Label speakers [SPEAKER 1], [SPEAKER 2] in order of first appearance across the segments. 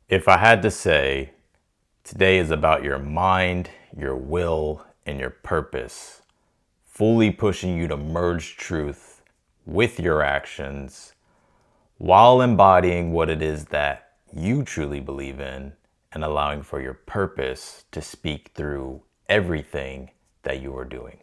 [SPEAKER 1] If I had to say, today is about your mind, your will, and your purpose, fully pushing you to merge truth with your actions while embodying what it is that you truly believe in and allowing for your purpose to speak through everything that you are doing.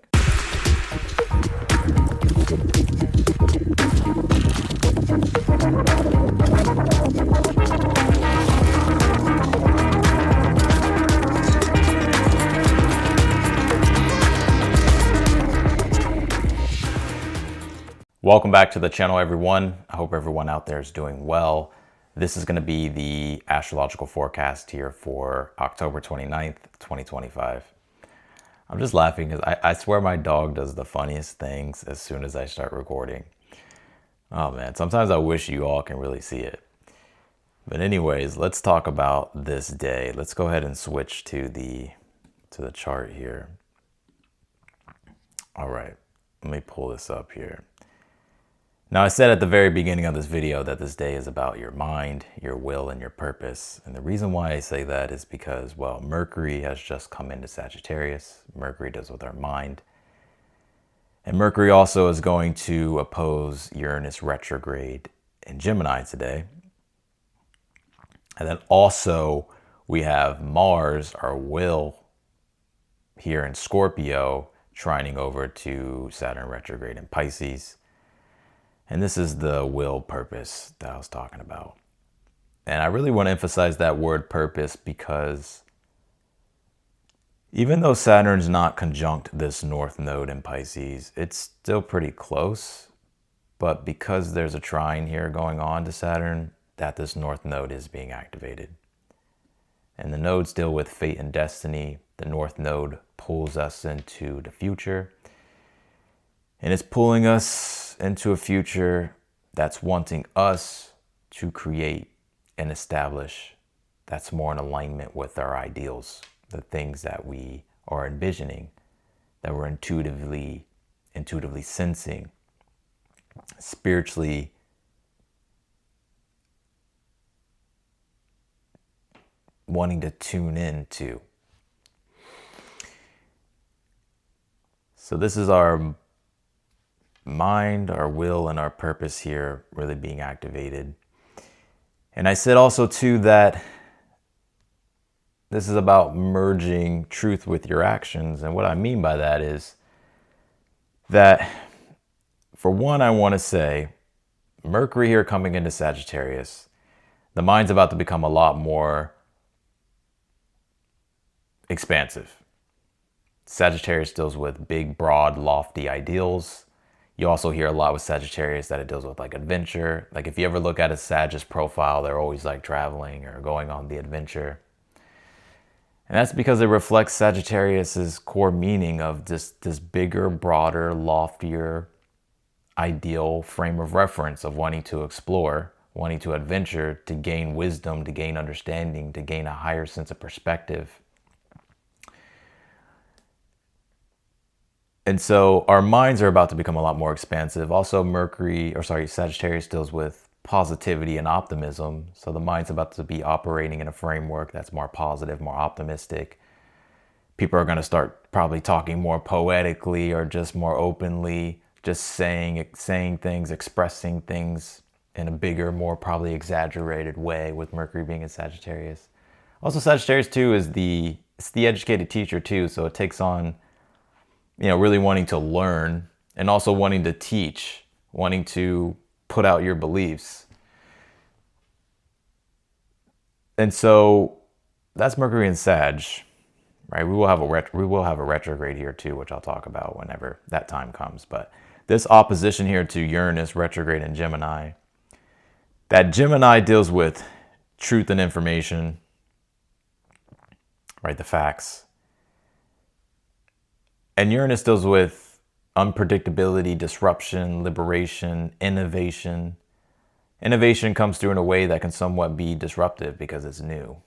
[SPEAKER 1] Welcome back to the channel, everyone. I hope everyone out there is doing well. This is going to be the astrological forecast here for October 29th, 2025. I'm just laughing because I swear my dog does the funniest things as soon as I start recording. Oh man, sometimes I wish you all can really see it. But anyways, let's talk about this day. Let's go ahead and switch to the chart here. All right, let me pull this up here. Now, I said at the very beginning of this video that this day is about your mind, your will, and your purpose. And the reason why I say that is because, well, Mercury has just come into Sagittarius. Mercury deals with our mind. And Mercury also is going to oppose Uranus retrograde in Gemini today. And then also we have Mars, our will, here in Scorpio, trining over to Saturn retrograde in Pisces. And this is the will purpose that I was talking about. And I really want to emphasize that word purpose because even though Saturn's not conjunct this north node in Pisces, it's still pretty close. But because there's a trine here going on to Saturn, that this north node is being activated. And the nodes deal with fate and destiny. The north node pulls us into the future. And it's pulling us into a future that's wanting us to create and establish that's more in alignment with our ideals, the things that we are envisioning, that we're intuitively sensing, spiritually wanting to tune in to. So this is our mind, our will, and our purpose here really being activated. And I said also too that this is about merging truth with your actions. And what I mean by that is that, for one, I want to say Mercury here coming into Sagittarius, the mind's about to become a lot more expansive. Sagittarius deals with big, broad, lofty ideals. You also hear a lot with Sagittarius that it deals with like adventure. Like if you ever look at a Sagittarius profile, they're always like traveling or going on the adventure. And that's because it reflects Sagittarius's core meaning of this bigger, broader, loftier, ideal frame of reference of wanting to explore, wanting to adventure, to gain wisdom, to gain understanding, to gain a higher sense of perspective. And so our minds are about to become a lot more expansive. Also, Sagittarius deals with positivity and optimism. So the mind's about to be operating in a framework that's more positive, more optimistic. People are going to start probably talking more poetically or just more openly, just saying things, expressing things in a bigger, more probably exaggerated way with Mercury being in Sagittarius. Also, Sagittarius too is it's the educated teacher too. So it takes on, really wanting to learn and also wanting to teach, wanting to put out your beliefs. And so that's Mercury in Sag, right? We will have a retrograde here too, which I'll talk about whenever that time comes. But this opposition here to Uranus retrograde in Gemini, that Gemini deals with truth and information, right? The facts. And Uranus deals with unpredictability, disruption, liberation, innovation. Innovation comes through in a way that can somewhat be disruptive because it's new.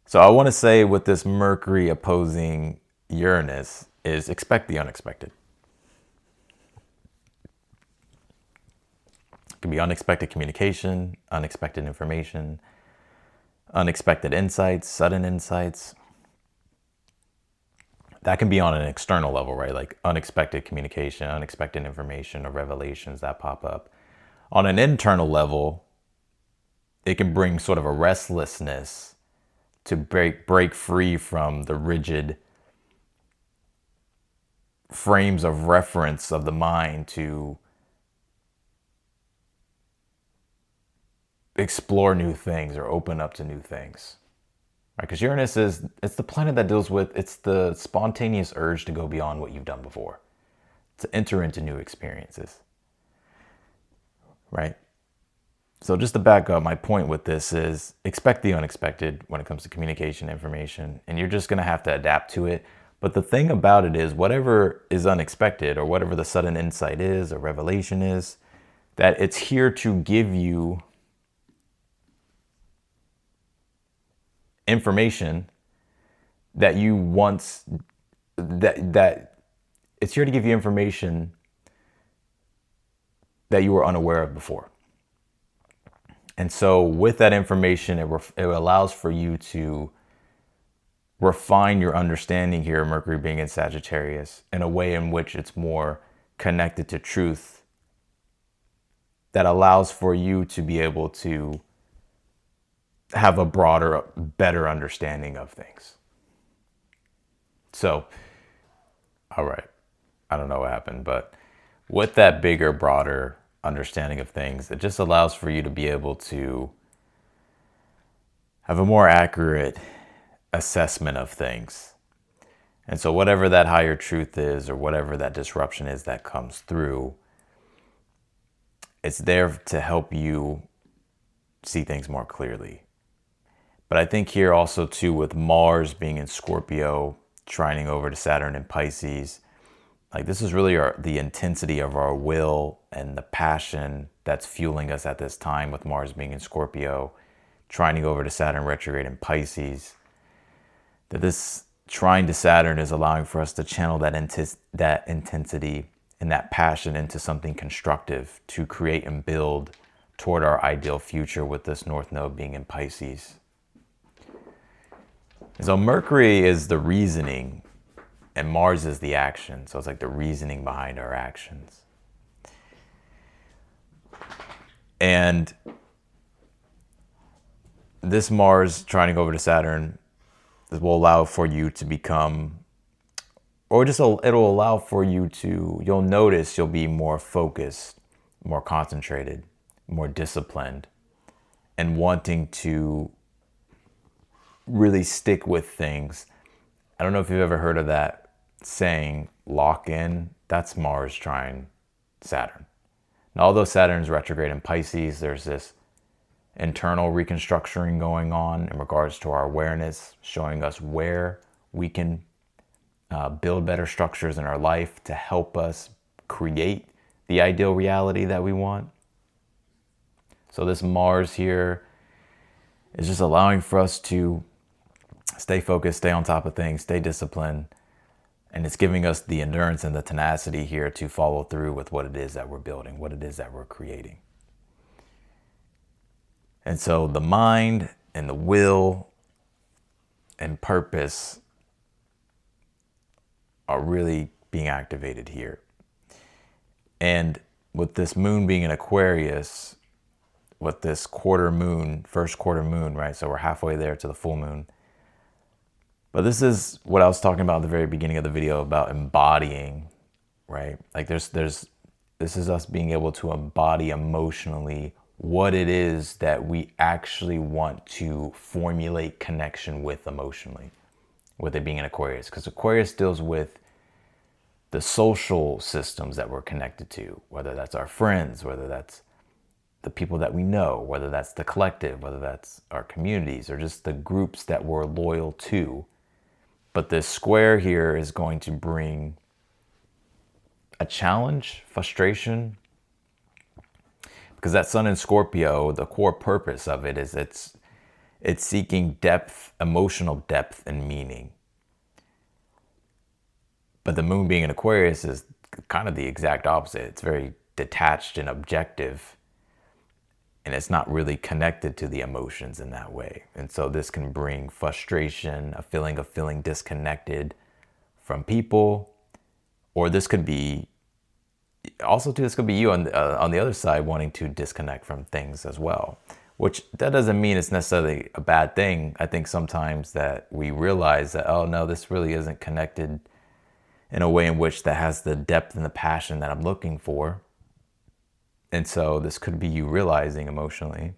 [SPEAKER 1] So I want to say with this Mercury opposing Uranus is expect the unexpected. It can be unexpected communication, unexpected information, unexpected insights, sudden insights. That can be on an external level, right? Like unexpected communication, unexpected information, or revelations that pop up. On an internal level, it can bring sort of a restlessness to break free from the rigid frames of reference of the mind to explore new things or open up to new things. Right? Because Uranus it's the planet that deals with, it's the spontaneous urge to go beyond what you've done before, to enter into new experiences. Right? So just to back up, my point with this is expect the unexpected when it comes to communication, information, and you're just going to have to adapt to it. But the thing about it is whatever is unexpected or whatever the sudden insight is or revelation is, that it's here to give you information that you once, that it's here to give you information that you were unaware of before. And so with that information, it allows for you to refine your understanding here, Mercury being in Sagittarius, in a way in which it's more connected to truth, that allows for you to be able to have a broader, better understanding of things. So, all right, I don't know what happened, but with that bigger, broader understanding of things, it just allows for you to be able to have a more accurate assessment of things. And so whatever that higher truth is, or whatever that disruption is that comes through, it's there to help you see things more clearly. But I think here also too, with Mars being in Scorpio, trining over to Saturn in Pisces, like this is really the intensity of our will and the passion that's fueling us at this time, with Mars being in Scorpio, trining over to Saturn retrograde in Pisces. That this trine to Saturn is allowing for us to channel that intensity and that passion into something constructive to create and build toward our ideal future, with this North Node being in Pisces. And so Mercury is the reasoning and Mars is the action. So it's like the reasoning behind our actions. And this Mars trying to go over to Saturn will allow for you to become, or just it'll allow for you to, you'll notice you'll be more focused, more concentrated, more disciplined, and wanting to really stick with things. I don't know if you've ever heard of that saying, lock in. That's Mars trine Saturn. Now, although Saturn's retrograde in Pisces, there's this internal reconstructing going on in regards to our awareness, showing us where we can build better structures in our life to help us create the ideal reality that we want. So this Mars here is just allowing for us to stay focused, stay on top of things, stay disciplined. And it's giving us the endurance and the tenacity here to follow through with what it is that we're building, what it is that we're creating. And so the mind and the will and purpose are really being activated here. And with this moon being in Aquarius, with this quarter moon, first quarter moon, right? So we're halfway there to the full moon. But this is what I was talking about at the very beginning of the video about embodying, right? Like this is us being able to embody emotionally what it is that we actually want to formulate connection with emotionally, with it being in Aquarius. Because Aquarius deals with the social systems that we're connected to, whether that's our friends, whether that's the people that we know, whether that's the collective, whether that's our communities, or just the groups that we're loyal to. But this square here is going to bring a challenge, frustration, because that sun in Scorpio, the core purpose of it is it's seeking depth, emotional depth and meaning. But the moon being in Aquarius is kind of the exact opposite. It's very detached and objective. and it's not really connected to the emotions in that way. And so this can bring frustration, a feeling of feeling disconnected from people, or this could be also too, this could be you on the other side wanting to disconnect from things as well, which that doesn't mean it's necessarily a bad thing. I think sometimes that we realize that, oh no, this really isn't connected in a way in which that has the depth and the passion that I'm looking for. And so this could be you realizing emotionally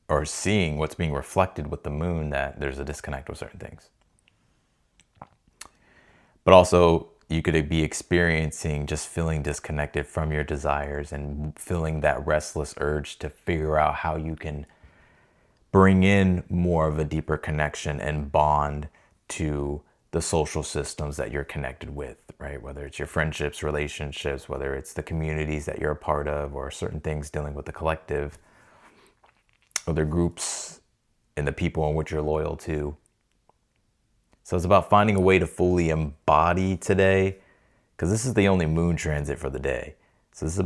[SPEAKER 1] or seeing what's being reflected with the moon that there's a disconnect with certain things. But also you could be experiencing just feeling disconnected from your desires and feeling that restless urge to figure out how you can bring in more of a deeper connection and bond to the social systems that you're connected with, right? Whether it's your friendships, relationships, whether it's the communities that you're a part of, or certain things dealing with the collective, other groups and the people in which you're loyal to. So it's about finding a way to fully embody today, because this is the only moon transit for the day. So this is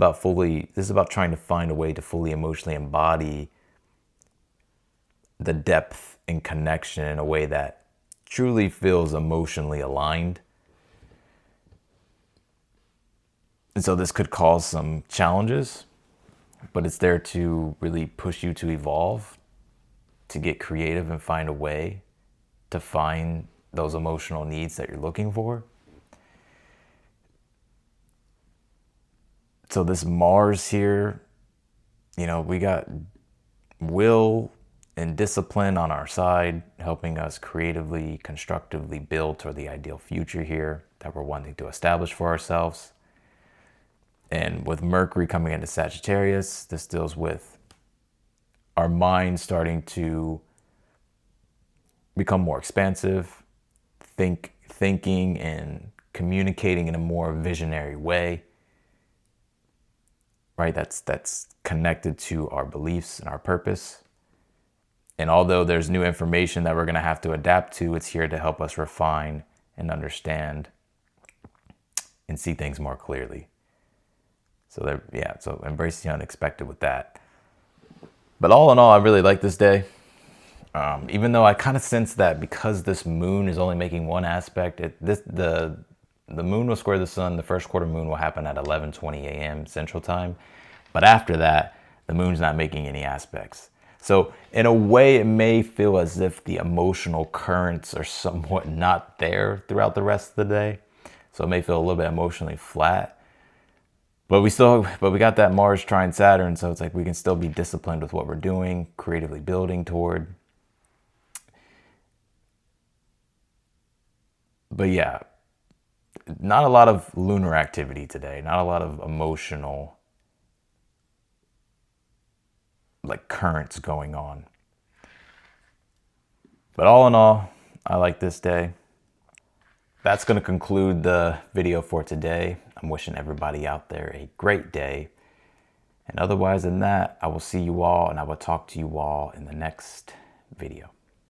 [SPEAKER 1] about trying to find a way to fully emotionally embody the depth and connection in a way that truly feels emotionally aligned. And so this could cause some challenges, but it's there to really push you to evolve, to get creative and find a way to find those emotional needs that you're looking for. So this Mars here, we got will and discipline on our side, helping us creatively, constructively build toward the ideal future here that we're wanting to establish for ourselves. And with Mercury coming into Sagittarius, this deals with our mind starting to become more expansive, thinking and communicating in a more visionary way, right? That's connected to our beliefs and our purpose. And although there's new information that we're going to have to adapt to, it's here to help us refine and understand and see things more clearly. So so embrace the unexpected with that. But all in all, I really like this day. Even though I kind of sense that because this moon is only making one aspect, the moon will square the sun. The first quarter moon will happen at 11:20 a.m. Central Time. But after that, the moon's not making any aspects. So in a way, it may feel as if the emotional currents are somewhat not there throughout the rest of the day. So it may feel a little bit emotionally flat. But we got that Mars trine Saturn, so it's like we can still be disciplined with what we're doing, creatively building toward. But yeah, not a lot of lunar activity today, not a lot of emotional currents going on. But all in all, I like this day. That's going to conclude the video for today. I'm wishing everybody out there a great day. And otherwise than that, I will see you all and I will talk to you all in the next video.